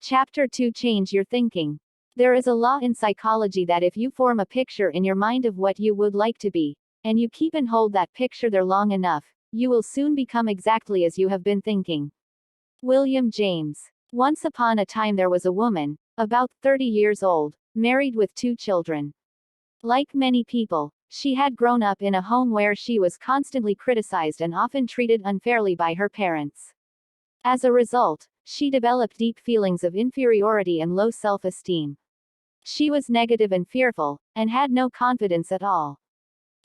Chapter 2: Change Your Thinking. There is a law in psychology that if you form a picture in your mind of what you would like to be, and you keep and hold that picture there long enough, you will soon become exactly as you have been thinking. William James. Once upon a time there was a woman, about 30 years old, married with 2 children. Like many people, she had grown up in a home where she was constantly criticized and often treated unfairly by her parents. As a result, she developed deep feelings of inferiority and low self-esteem. She was negative and fearful, and had no confidence at all.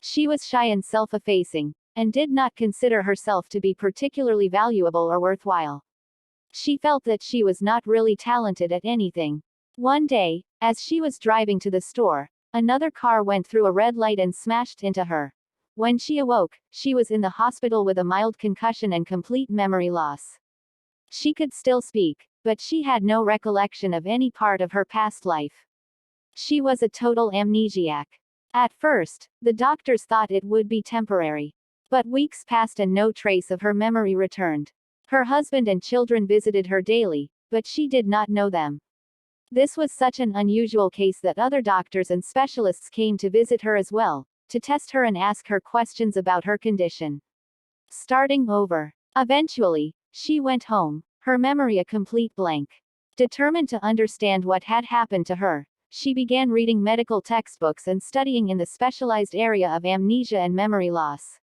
She was shy and self-effacing, and did not consider herself to be particularly valuable or worthwhile. She felt that she was not really talented at anything. One day, as she was driving to the store, another car went through a red light and smashed into her. When she awoke, she was in the hospital with a mild concussion and complete memory loss. She could still speak, but she had no recollection of any part of her past life. She was a total amnesiac. At first, the doctors thought it would be temporary. But weeks passed and no trace of her memory returned. Her husband and children visited her daily, but she did not know them. This was such an unusual case that other doctors and specialists came to visit her as well, to test her and ask her questions about her condition. Starting over. Eventually, she went home, her memory a complete blank. Determined to understand what had happened to her, she began reading medical textbooks and studying in the specialized area of amnesia and memory loss.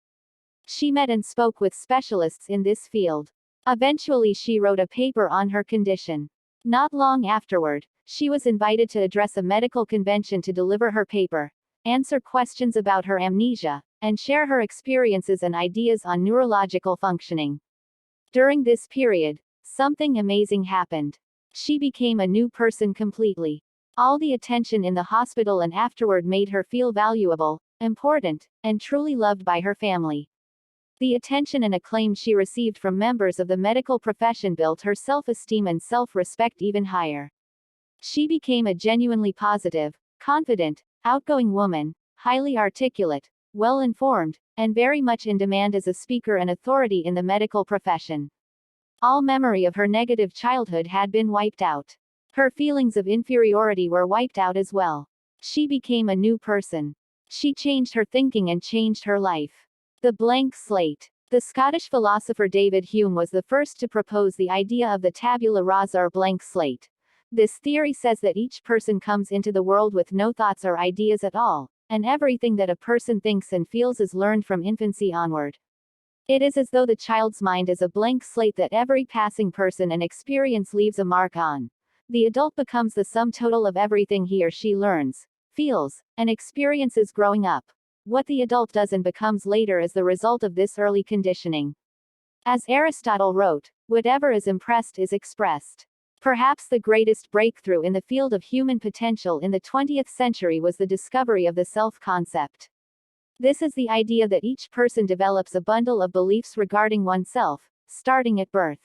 She met and spoke with specialists in this field. Eventually she wrote a paper on her condition. Not long afterward, she was invited to address a medical convention to deliver her paper, answer questions about her amnesia, and share her experiences and ideas on neurological functioning. During this period, something amazing happened. She became a new person completely. All the attention in the hospital and afterward made her feel valuable, important, and truly loved by her family. The attention and acclaim she received from members of the medical profession built her self-esteem and self-respect even higher. She became a genuinely positive, confident, outgoing woman, highly articulate, well-informed, and very much in demand as a speaker and authority in the medical profession. All memory of her negative childhood had been wiped out. Her feelings of inferiority were wiped out as well. She became a new person. She changed her thinking and changed her life. The blank slate. The Scottish philosopher David Hume was the first to propose the idea of the tabula rasa or blank slate. This theory says that each person comes into the world with no thoughts or ideas at all, and everything that a person thinks and feels is learned from infancy onward. It is as though the child's mind is a blank slate that every passing person and experience leaves a mark on. The adult becomes the sum total of everything he or she learns, feels, and experiences growing up. What the adult does and becomes later is the result of this early conditioning. As Aristotle wrote, whatever is impressed is expressed. Perhaps the greatest breakthrough in the field of human potential in the 20th century was the discovery of the self-concept. This is the idea that each person develops a bundle of beliefs regarding oneself, starting at birth.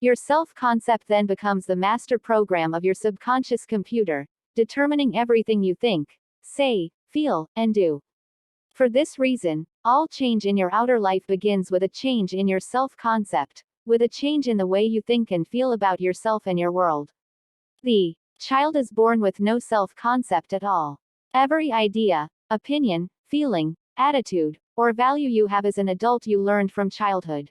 Your self-concept then becomes the master program of your subconscious computer, determining everything you think, say, feel, and do. For this reason, all change in your outer life begins with a change in your self-concept, with a change in the way you think and feel about yourself and your world. The child is born with no self-concept at all. Every idea, opinion, feeling, attitude, or value you have as an adult you learned from childhood.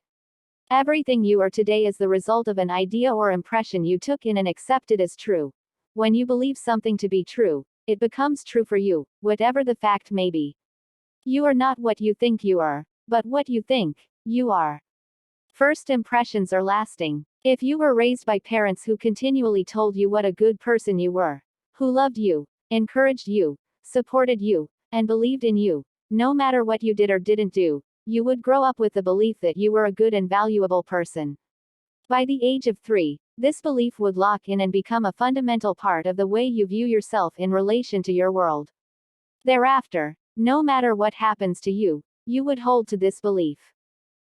Everything you are today is the result of an idea or impression you took in and accepted as true. When you believe something to be true, it becomes true for you, whatever the fact may be. You are not what you think you are, but what you think you are. First impressions are lasting. If you were raised by parents who continually told you what a good person you were, who loved you, encouraged you, supported you, and believed in you, no matter what you did or didn't do, you would grow up with the belief that you were a good and valuable person. By the age of 3, this belief would lock in and become a fundamental part of the way you view yourself in relation to your world. Thereafter, no matter what happens to you, you would hold to this belief.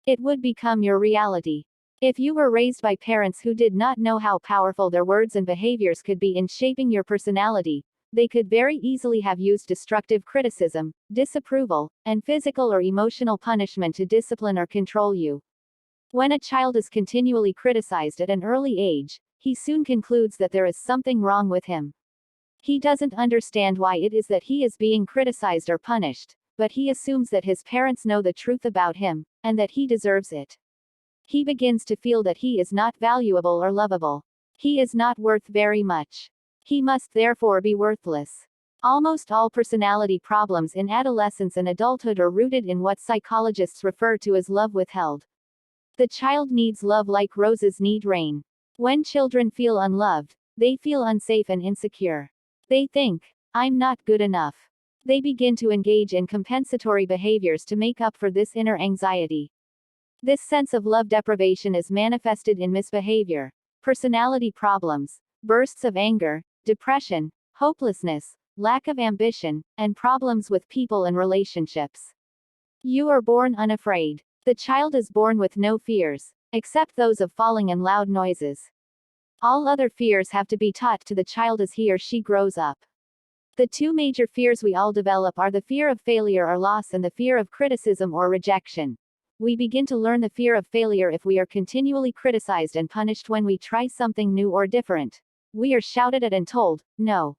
It would become your reality. If you were raised by parents who did not know how powerful their words and behaviors could be in shaping your personality, they could very easily have used destructive criticism, disapproval, and physical or emotional punishment to discipline or control you. When a child is continually criticized at an early age, he soon concludes that there is something wrong with him. He doesn't understand why it is that he is being criticized or punished, but he assumes that his parents know the truth about him, and that he deserves it. He begins to feel that he is not valuable or lovable. He is not worth very much. He must therefore be worthless. Almost all personality problems in adolescence and adulthood are rooted in what psychologists refer to as love withheld. The child needs love like roses need rain. When children feel unloved, they feel unsafe and insecure. They think, I'm not good enough. They begin to engage in compensatory behaviors to make up for this inner anxiety. This sense of love deprivation is manifested in misbehavior, personality problems, bursts of anger, depression, hopelessness, lack of ambition, and problems with people and relationships. You are born unafraid. The child is born with no fears, except those of falling and loud noises. All other fears have to be taught to the child as he or she grows up. The two major fears we all develop are the fear of failure or loss and the fear of criticism or rejection. We begin to learn the fear of failure if we are continually criticized and punished when we try something new or different. We are shouted at and told, no.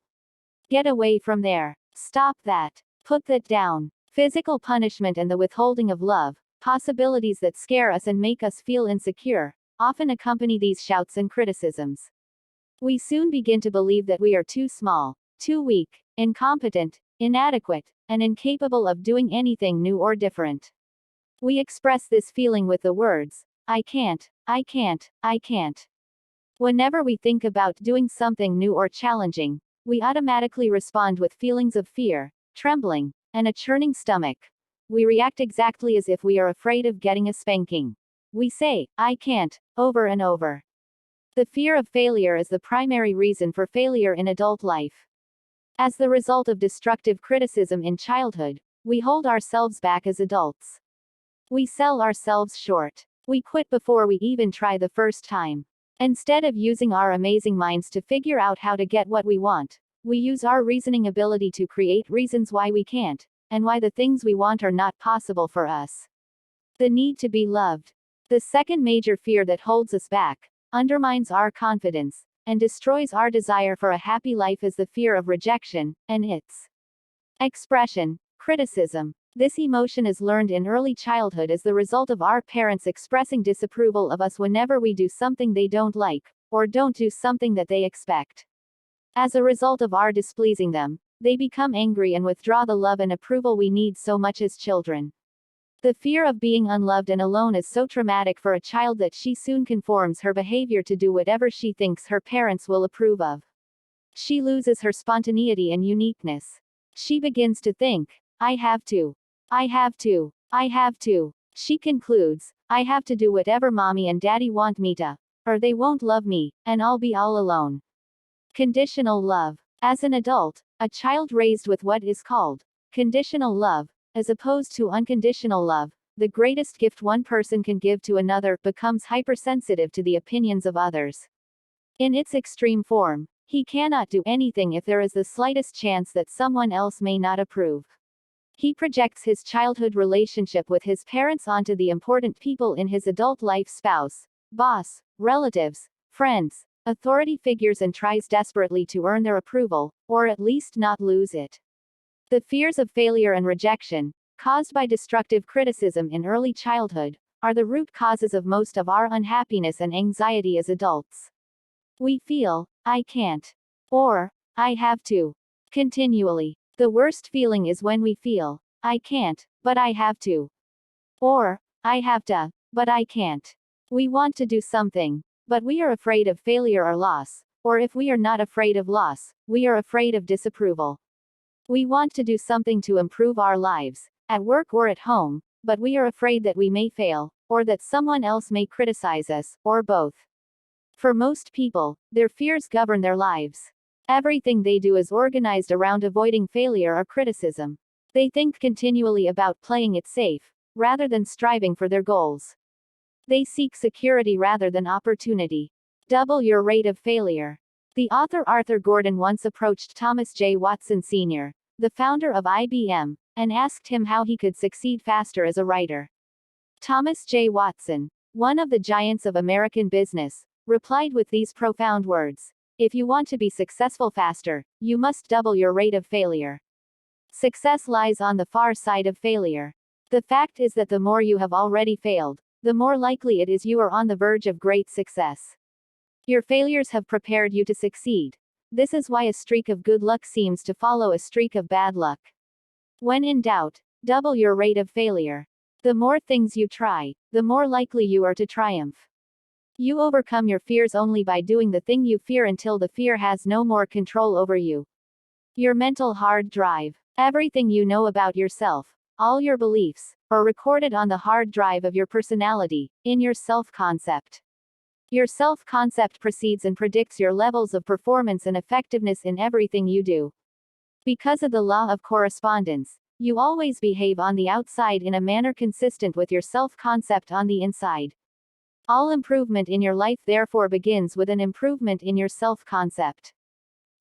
Get away from there. Stop that. Put that down. Physical punishment and the withholding of love, possibilities that scare us and make us feel insecure, often accompany these shouts and criticisms. We soon begin to believe that we are too small, too weak, incompetent, inadequate, and incapable of doing anything new or different. We express this feeling with the words, I can't, I can't, I can't. Whenever we think about doing something new or challenging, we automatically respond with feelings of fear, trembling, and a churning stomach. We react exactly as if we are afraid of getting a spanking. We say, I can't, over and over. The fear of failure is the primary reason for failure in adult life. As the result of destructive criticism in childhood, we hold ourselves back as adults. We sell ourselves short. We quit before we even try the first time. Instead of using our amazing minds to figure out how to get what we want, we use our reasoning ability to create reasons why we can't, and why the things we want are not possible for us. The need to be loved. The second major fear that holds us back, undermines our confidence, and destroys our desire for a happy life is the fear of rejection, and its expression, criticism. This emotion is learned in early childhood as the result of our parents expressing disapproval of us whenever we do something they don't like, or don't do something that they expect. As a result of our displeasing them, they become angry and withdraw the love and approval we need so much as children. The fear of being unloved and alone is so traumatic for a child that she soon conforms her behavior to do whatever she thinks her parents will approve of. She loses her spontaneity and uniqueness. She begins to think, I have to. I have to. I have to. She concludes, I have to do whatever mommy and daddy want me to, or they won't love me, and I'll be all alone. Conditional love. As an adult, a child raised with what is called conditional love, as opposed to unconditional love, the greatest gift one person can give to another, becomes hypersensitive to the opinions of others. In its extreme form, he cannot do anything if there is the slightest chance that someone else may not approve. He projects his childhood relationship with his parents onto the important people in his adult life: spouse, boss, relatives, friends, authority figures, and tries desperately to earn their approval, or at least not lose it. The fears of failure and rejection, caused by destructive criticism in early childhood, are the root causes of most of our unhappiness and anxiety as adults. We feel, I can't, or, I have to, continually. The worst feeling is when we feel, I can't, but I have to. Or, I have to, but I can't. We want to do something, but we are afraid of failure or loss, or if we are not afraid of loss, we are afraid of disapproval. We want to do something to improve our lives, at work or at home, but we are afraid that we may fail, or that someone else may criticize us, or both. For most people, their fears govern their lives. Everything they do is organized around avoiding failure or criticism. They think continually about playing it safe, rather than striving for their goals. They seek security rather than opportunity. Double your rate of failure. The author Arthur Gordon once approached Thomas J. Watson Sr., the founder of IBM, and asked him how he could succeed faster as a writer. Thomas J. Watson, one of the giants of American business, replied with these profound words: "If you want to be successful faster, you must double your rate of failure. Success lies on the far side of failure. The fact is that the more you have already failed, the more likely it is you are on the verge of great success. Your failures have prepared you to succeed. This is why a streak of good luck seems to follow a streak of bad luck. When in doubt, double your rate of failure. The more things you try, the more likely you are to triumph. You overcome your fears only by doing the thing you fear until the fear has no more control over you. Your mental hard drive. Everything you know about yourself, all your beliefs, are recorded on the hard drive of your personality, in your self-concept. Your self-concept precedes and predicts your levels of performance and effectiveness in everything you do. Because of the law of correspondence, you always behave on the outside in a manner consistent with your self-concept on the inside. All improvement in your life therefore begins with an improvement in your self-concept.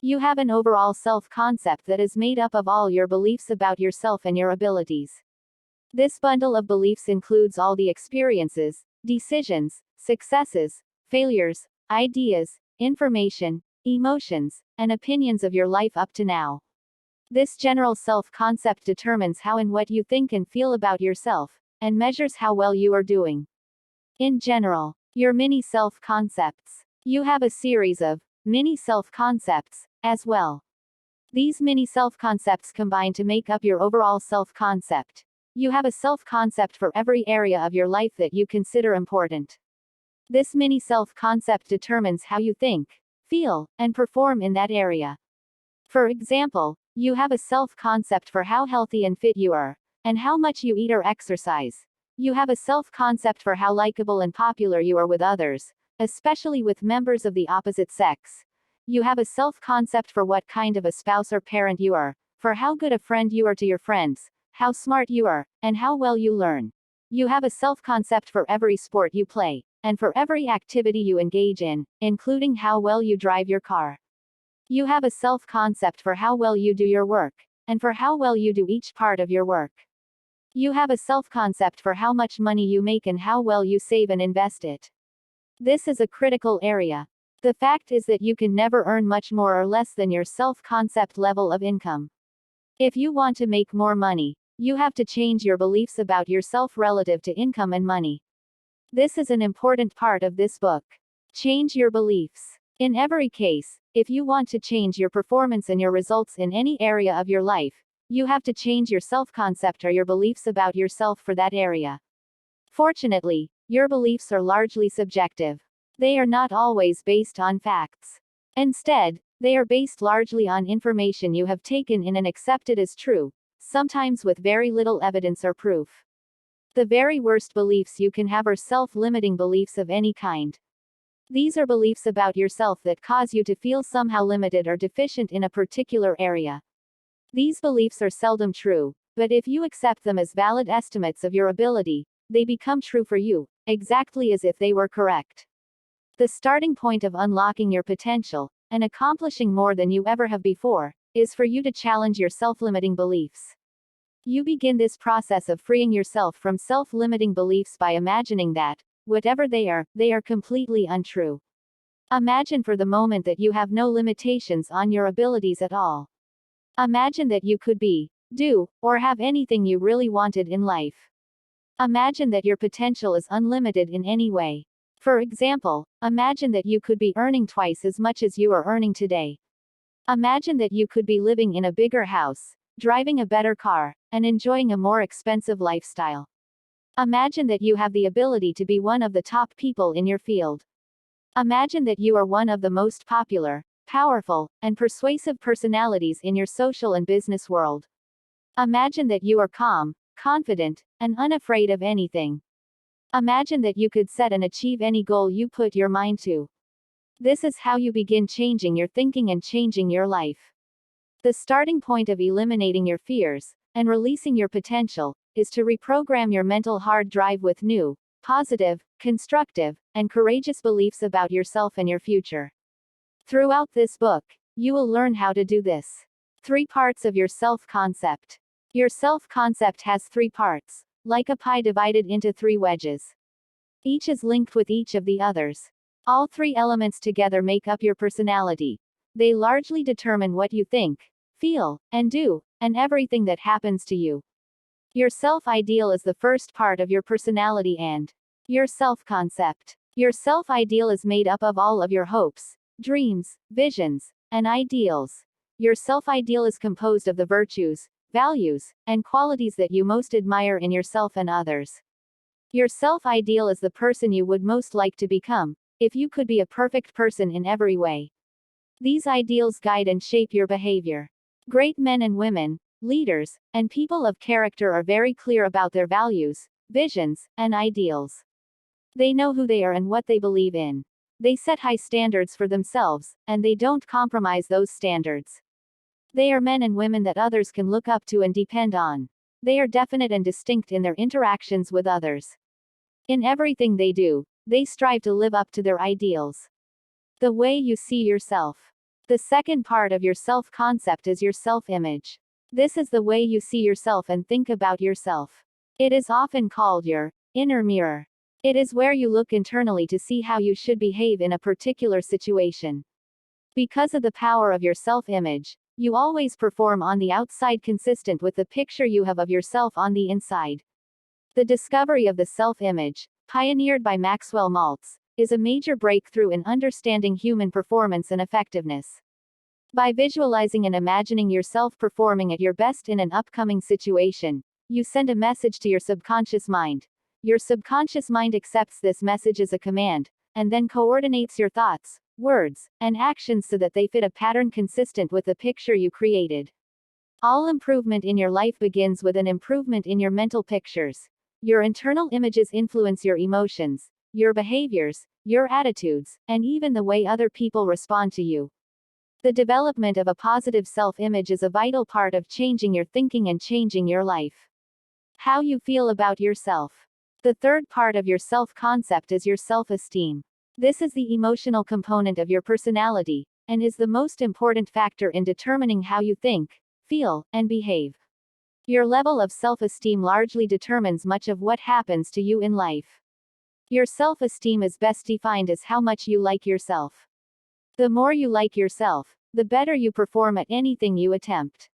You have an overall self-concept that is made up of all your beliefs about yourself and your abilities. This bundle of beliefs includes all the experiences, decisions, successes, failures, ideas, information, emotions, and opinions of your life up to now. This general self-concept determines how and what you think and feel about yourself, and measures how well you are doing. In general, your mini self-concepts. You have a series of mini self-concepts, as well. These mini self-concepts combine to make up your overall self-concept. You have a self-concept for every area of your life that you consider important. This mini self-concept determines how you think, feel, and perform in that area. For example, you have a self-concept for how healthy and fit you are, and how much you eat or exercise. You have a self-concept for how likable and popular you are with others, especially with members of the opposite sex. You have a self-concept for what kind of a spouse or parent you are, for how good a friend you are to your friends, how smart you are, and how well you learn. You have a self-concept for every sport you play, and for every activity you engage in, including how well you drive your car. You have a self-concept for how well you do your work, and for how well you do each part of your work. You have a self-concept for how much money you make and how well you save and invest it. This is a critical area. The fact is that you can never earn much more or less than your self-concept level of income. If you want to make more money, you have to change your beliefs about yourself relative to income and money. This is an important part of this book. Change your beliefs. In every case, if you want to change your performance and your results in any area of your life, you have to change your self-concept or your beliefs about yourself for that area. Fortunately, your beliefs are largely subjective. They are not always based on facts. Instead, they are based largely on information you have taken in and accepted as true, sometimes with very little evidence or proof. The very worst beliefs you can have are self-limiting beliefs of any kind. These are beliefs about yourself that cause you to feel somehow limited or deficient in a particular area. These beliefs are seldom true, but if you accept them as valid estimates of your ability, they become true for you, exactly as if they were correct. The starting point of unlocking your potential, and accomplishing more than you ever have before, is for you to challenge your self-limiting beliefs. You begin this process of freeing yourself from self-limiting beliefs by imagining that, whatever they are completely untrue. Imagine for the moment that you have no limitations on your abilities at all. Imagine that you could be, do, or have anything you really wanted in life. Imagine that your potential is unlimited in any way. For example, imagine that you could be earning twice as much as you are earning today. Imagine that you could be living in a bigger house, driving a better car, and enjoying a more expensive lifestyle. Imagine that you have the ability to be one of the top people in your field. Imagine that you are one of the most popular, powerful, and persuasive personalities in your social and business world. Imagine that you are calm, confident, and unafraid of anything. Imagine that you could set and achieve any goal you put your mind to. This is how you begin changing your thinking and changing your life. The starting point of eliminating your fears, and releasing your potential, is to reprogram your mental hard drive with new, positive, constructive, and courageous beliefs about yourself and your future. Throughout this book, you will learn how to do this. 3 parts of your self-concept. Your self-concept has 3 parts, like a pie divided into 3 wedges. Each is linked with each of the others. All three elements together make up your personality. They largely determine what you think, feel, and do, and everything that happens to you. Your self-ideal is the first part of your personality and your self-concept. Your self-ideal is made up of all of your hopes, dreams, visions, and ideals. Your self-ideal is composed of the virtues, values, and qualities that you most admire in yourself and others. Your self-ideal is the person you would most like to become, if you could be a perfect person in every way. These ideals guide and shape your behavior. Great men and women, leaders, and people of character are very clear about their values, visions, and ideals. They know who they are and what they believe in. They set high standards for themselves, and they don't compromise those standards. They are men and women that others can look up to and depend on. They are definite and distinct in their interactions with others. In everything they do, they strive to live up to their ideals. The way you see yourself. The second part of your self-concept is your self-image. This is the way you see yourself and think about yourself. It is often called your inner mirror. It is where you look internally to see how you should behave in a particular situation. Because of the power of your self-image, you always perform on the outside consistent with the picture you have of yourself on the inside. The discovery of the self-image, pioneered by Maxwell Maltz, is a major breakthrough in understanding human performance and effectiveness. By visualizing and imagining yourself performing at your best in an upcoming situation, you send a message to your subconscious mind. Your subconscious mind accepts this message as a command, and then coordinates your thoughts, words, and actions so that they fit a pattern consistent with the picture you created. All improvement in your life begins with an improvement in your mental pictures. Your internal images influence your emotions, your behaviors, your attitudes, and even the way other people respond to you. The development of a positive self-image is a vital part of changing your thinking and changing your life. How you feel about yourself. The third part of your self-concept is your self-esteem. This is the emotional component of your personality, and is the most important factor in determining how you think, feel, and behave. Your level of self-esteem largely determines much of what happens to you in life. Your self-esteem is best defined as how much you like yourself. The more you like yourself, the better you perform at anything you attempt.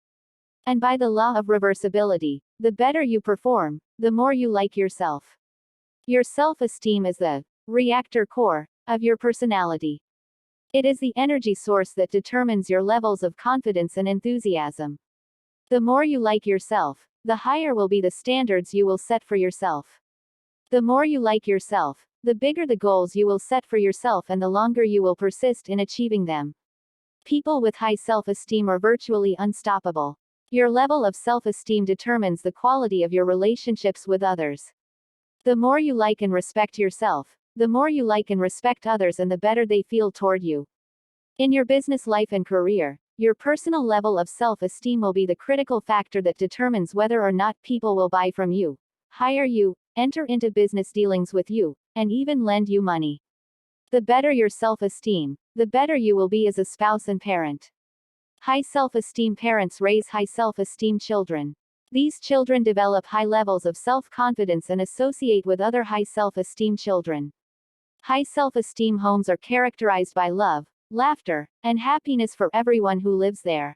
And by the law of reversibility, the better you perform, the more you like yourself. Your self-esteem is the reactor core of your personality. It is the energy source that determines your levels of confidence and enthusiasm. The more you like yourself, the higher will be the standards you will set for yourself. The more you like yourself, the bigger the goals you will set for yourself and the longer you will persist in achieving them. People with high self-esteem are virtually unstoppable. Your level of self-esteem determines the quality of your relationships with others. The more you like and respect yourself, the more you like and respect others and the better they feel toward you. In your business life and career, your personal level of self-esteem will be the critical factor that determines whether or not people will buy from you, hire you, enter into business dealings with you, and even lend you money. The better your self-esteem, the better you will be as a spouse and parent. High self-esteem parents raise high self-esteem children. These children develop high levels of self-confidence and associate with other high self-esteem children. High self-esteem homes are characterized by love, laughter, and happiness for everyone who lives there.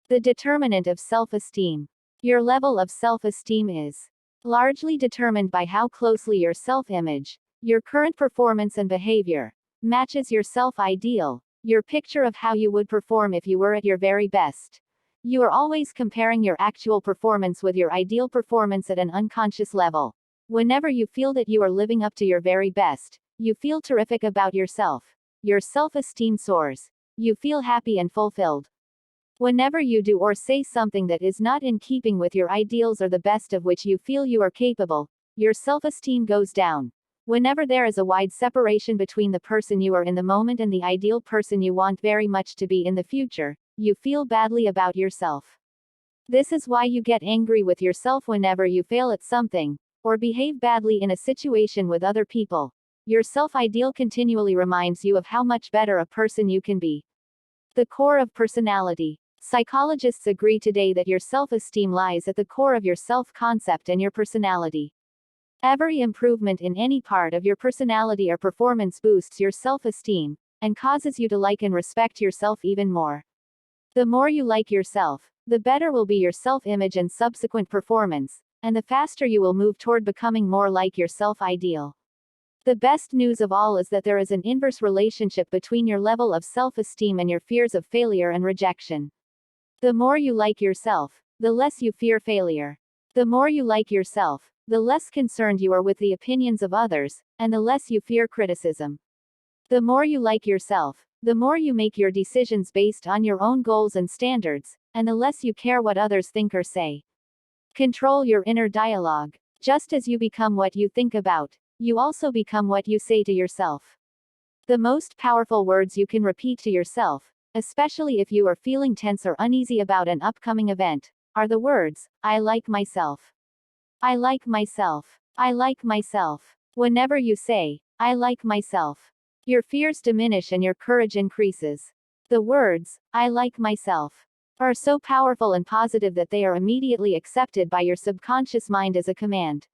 The determinant of self-esteem. Your level of self-esteem is largely determined by how closely your self-image, your current performance and behavior, matches your self-ideal, your picture of how you would perform if you were at your very best. You are always comparing your actual performance with your ideal performance at an unconscious level. Whenever you feel that you are living up to your very best, you feel terrific about yourself. Your self-esteem soars. You feel happy and fulfilled. Whenever you do or say something that is not in keeping with your ideals or the best of which you feel you are capable, your self-esteem goes down. Whenever there is a wide separation between the person you are in the moment and the ideal person you want very much to be in the future, you feel badly about yourself. This is why you get angry with yourself whenever you fail at something, or behave badly in a situation with other people. Your self-ideal continually reminds you of how much better a person you can be. The core of personality. Psychologists agree today that your self-esteem lies at the core of your self-concept and your personality. Every improvement in any part of your personality or performance boosts your self-esteem, and causes you to like and respect yourself even more. The more you like yourself, the better will be your self-image and subsequent performance, and the faster you will move toward becoming more like your self-ideal. The best news of all is that there is an inverse relationship between your level of self-esteem and your fears of failure and rejection. The more you like yourself, the less you fear failure. The more you like yourself, the less concerned you are with the opinions of others, and the less you fear criticism. The more you like yourself, the more you make your decisions based on your own goals and standards, and the less you care what others think or say. Control your inner dialogue. Just as you become what you think about, you also become what you say to yourself. The most powerful words you can repeat to yourself, especially if you are feeling tense or uneasy about an upcoming event, are the words, I like myself. I like myself. I like myself. Whenever you say, I like myself, your fears diminish and your courage increases. The words, I like myself, are so powerful and positive that they are immediately accepted by your subconscious mind as a command.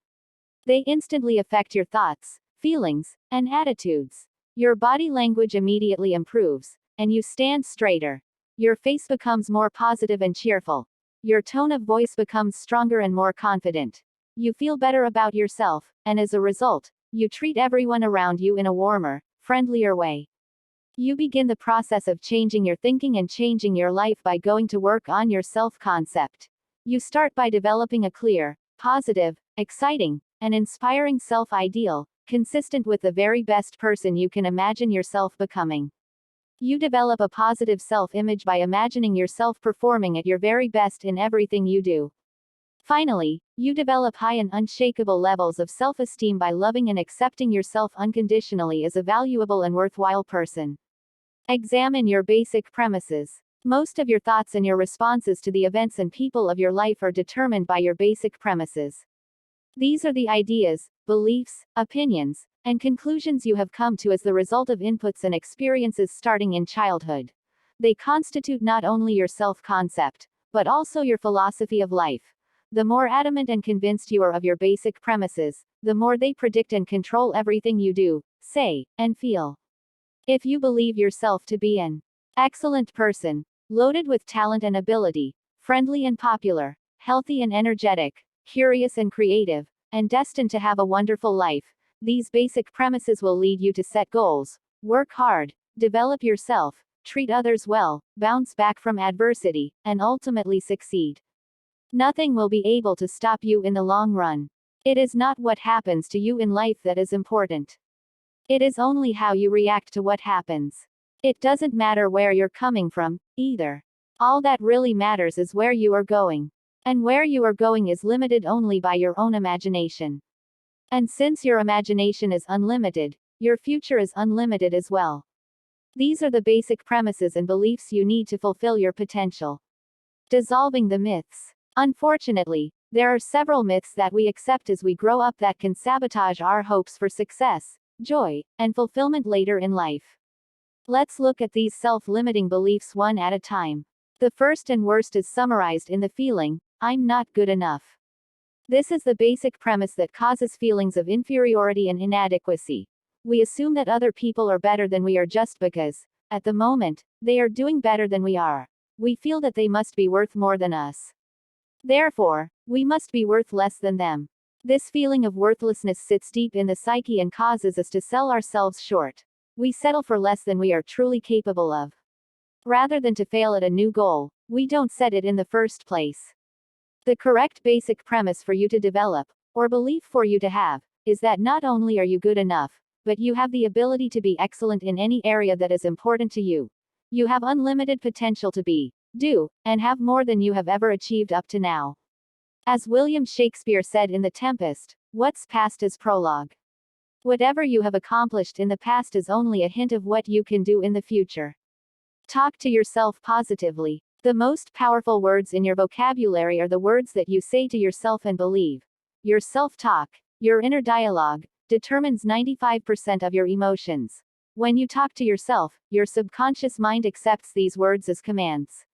They instantly affect your thoughts, feelings, and attitudes. Your body language immediately improves, and you stand straighter. Your face becomes more positive and cheerful. Your tone of voice becomes stronger and more confident. You feel better about yourself, and as a result, you treat everyone around you in a warmer, friendlier way. You begin the process of changing your thinking and changing your life by going to work on your self-concept. You start by developing a clear, positive, exciting, and inspiring self-ideal, consistent with the very best person you can imagine yourself becoming. You develop a positive self-image by imagining yourself performing at your very best in everything you do. Finally, you develop high and unshakable levels of self-esteem by loving and accepting yourself unconditionally as a valuable and worthwhile person. Examine your basic premises. Most of your thoughts and your responses to the events and people of your life are determined by your basic premises. These are the ideas, beliefs, opinions, and conclusions you have come to as the result of inputs and experiences starting in childhood. They constitute not only your self-concept, but also your philosophy of life. The more adamant and convinced you are of your basic premises, the more they predict and control everything you do, say, and feel. If you believe yourself to be an excellent person, loaded with talent and ability, friendly and popular, healthy and energetic, curious and creative, and destined to have a wonderful life, these basic premises will lead you to set goals, work hard, develop yourself, treat others well, bounce back from adversity, and ultimately succeed. Nothing will be able to stop you in the long run. It is not what happens to you in life that is important. It is only how you react to what happens. It doesn't matter where you're coming from, either. All that really matters is where you are going. And where you are going is limited only by your own imagination. And since your imagination is unlimited, your future is unlimited as well. These are the basic premises and beliefs you need to fulfill your potential. Dissolving the myths. Unfortunately, there are several myths that we accept as we grow up that can sabotage our hopes for success, joy, and fulfillment later in life. Let's look at these self-limiting beliefs one at a time. The first and worst is summarized in the feeling, I'm not good enough. This is the basic premise that causes feelings of inferiority and inadequacy. We assume that other people are better than we are just because, at the moment, they are doing better than we are. We feel that they must be worth more than us. Therefore, we must be worth less than them. This feeling of worthlessness sits deep in the psyche and causes us to sell ourselves short. We settle for less than we are truly capable of. Rather than to fail at a new goal, we don't set it in the first place. The correct basic premise for you to develop, or belief for you to have, is that not only are you good enough, but you have the ability to be excellent in any area that is important to you. You have unlimited potential to be, do, and have more than you have ever achieved up to now. As William Shakespeare said in The Tempest, what's past is prologue. Whatever you have accomplished in the past is only a hint of what you can do in the future. Talk to yourself positively. The most powerful words in your vocabulary are the words that you say to yourself and believe. Your self-talk, your inner dialogue, determines 95% of your emotions. When you talk to yourself, your subconscious mind accepts these words as commands.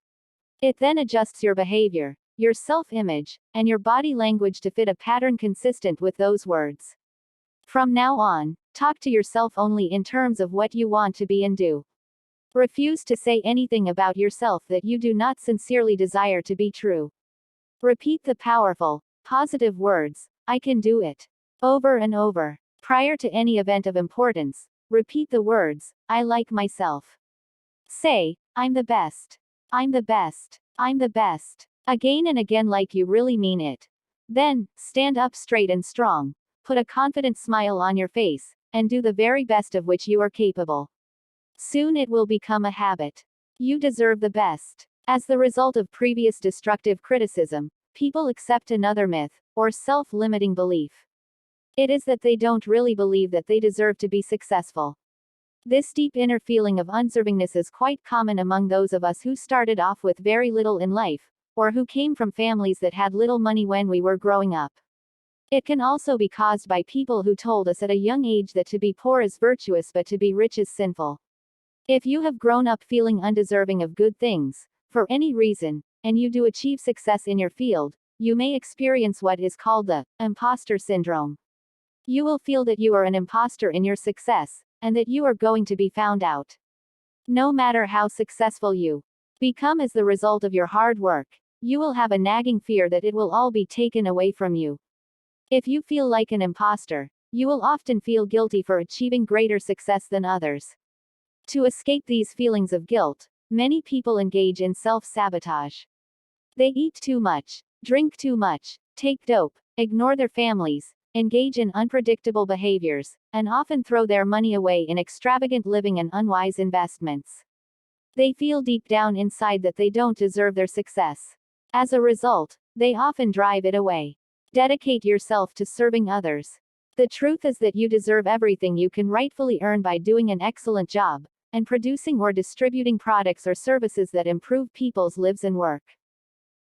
It then adjusts your behavior. your self-image, and your body language to fit a pattern consistent with those words. From now on, talk to yourself only in terms of what you want to be and do. Refuse to say anything about yourself that you do not sincerely desire to be true. Repeat the powerful, positive words, "I can do it," over and over. Prior to any event of importance, repeat the words, "I like myself." Say, "I'm the best. I'm the best. I'm the best," again and again like you really mean it. Then, stand up straight and strong, put a confident smile on your face, and do the very best of which you are capable. Soon it will become a habit. You deserve the best. As the result of previous destructive criticism, people accept another myth, or self-limiting belief. It is that they don't really believe that they deserve to be successful. This deep inner feeling of undeservingness is quite common among those of us who started off with very little in life, or who came from families that had little money when we were growing up. It can also be caused by people who told us at a young age that to be poor is virtuous but to be rich is sinful. If you have grown up feeling undeserving of good things, for any reason, and you do achieve success in your field, you may experience what is called the imposter syndrome. You will feel that you are an imposter in your success, and that you are going to be found out. No matter how successful you become as the result of your hard work, you will have a nagging fear that it will all be taken away from you. If you feel like an imposter, you will often feel guilty for achieving greater success than others. To escape these feelings of guilt, many people engage in self-sabotage. They eat too much, drink too much, take dope, ignore their families, engage in unpredictable behaviors, and often throw their money away in extravagant living and unwise investments. They feel deep down inside that they don't deserve their success. As a result, they often drive it away. Dedicate yourself to serving others. The truth is that you deserve everything you can rightfully earn by doing an excellent job, and producing or distributing products or services that improve people's lives and work.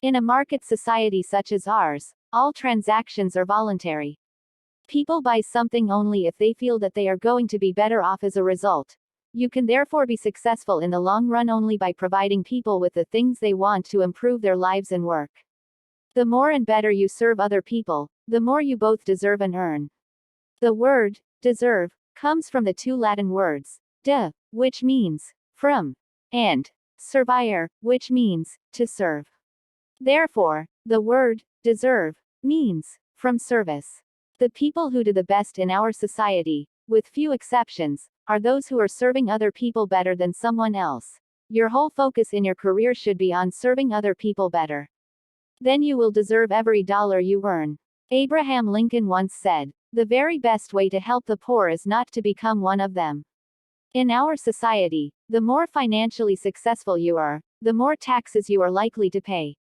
In a market society such as ours, all transactions are voluntary. People buy something only if they feel that they are going to be better off as a result. You can therefore be successful in the long run only by providing people with the things they want to improve their lives and work. The more and better you serve other people, the more you both deserve and earn. The word deserve comes from the two Latin words de, which means from, and servire, which means to serve. Therefore, the word deserve means from service. The people who do the best in our society, with few exceptions, are those who are serving other people better than someone else. Your whole focus in your career should be on serving other people better. Then you will deserve every dollar you earn. Abraham Lincoln once said, "The very best way to help the poor is not to become one of them." In our society, the more financially successful you are, the more taxes you are likely to pay.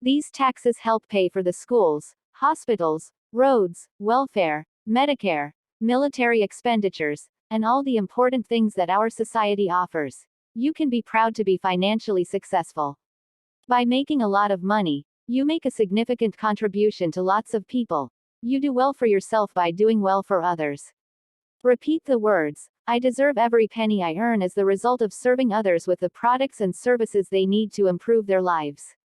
These taxes help pay for the schools, hospitals, roads, welfare, Medicare, military expenditures, and all the important things that our society offers. You can be proud to be financially successful. By making a lot of money, you make a significant contribution to lots of people. You do well for yourself by doing well for others. Repeat the words, "I deserve every penny I earn" as the result of serving others with the products and services they need to improve their lives.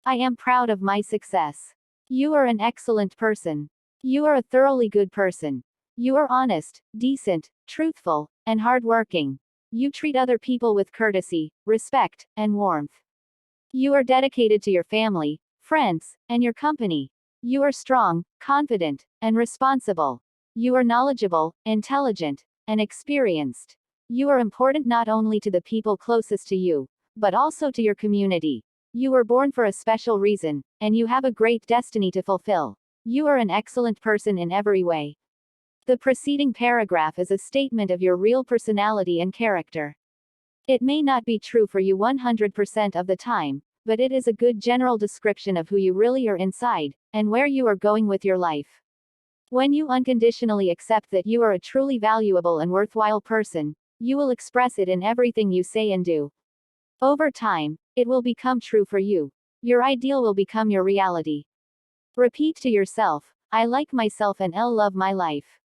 I am proud of my success. You are an excellent person. You are a thoroughly good person. You are honest, decent, truthful, and hardworking. You treat other people with courtesy, respect, and warmth. You are dedicated to your family, friends, and your company. You are strong, confident, and responsible. You are knowledgeable, intelligent, and experienced. You are important not only to the people closest to you, but also to your community. You were born for a special reason, and you have a great destiny to fulfill. You are an excellent person in every way. The preceding paragraph is a statement of your real personality and character. It may not be true for you 100% of the time, but it is a good general description of who you really are inside, and where you are going with your life. When you unconditionally accept that you are a truly valuable and worthwhile person, you will express it in everything you say and do. Over time, it will become true for you. Your ideal will become your reality. Repeat to yourself, "I like myself and I love my life.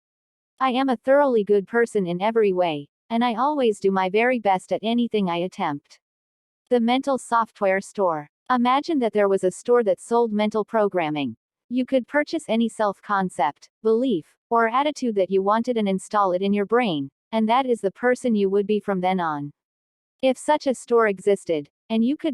I am a thoroughly good person in every way, and I always do my very best at anything I attempt." The Mental Software Store. Imagine that there was a store that sold mental programming. You could purchase any self-concept, belief, or attitude that you wanted and install it in your brain, and that is the person you would be from then on. If such a store existed, and you could buy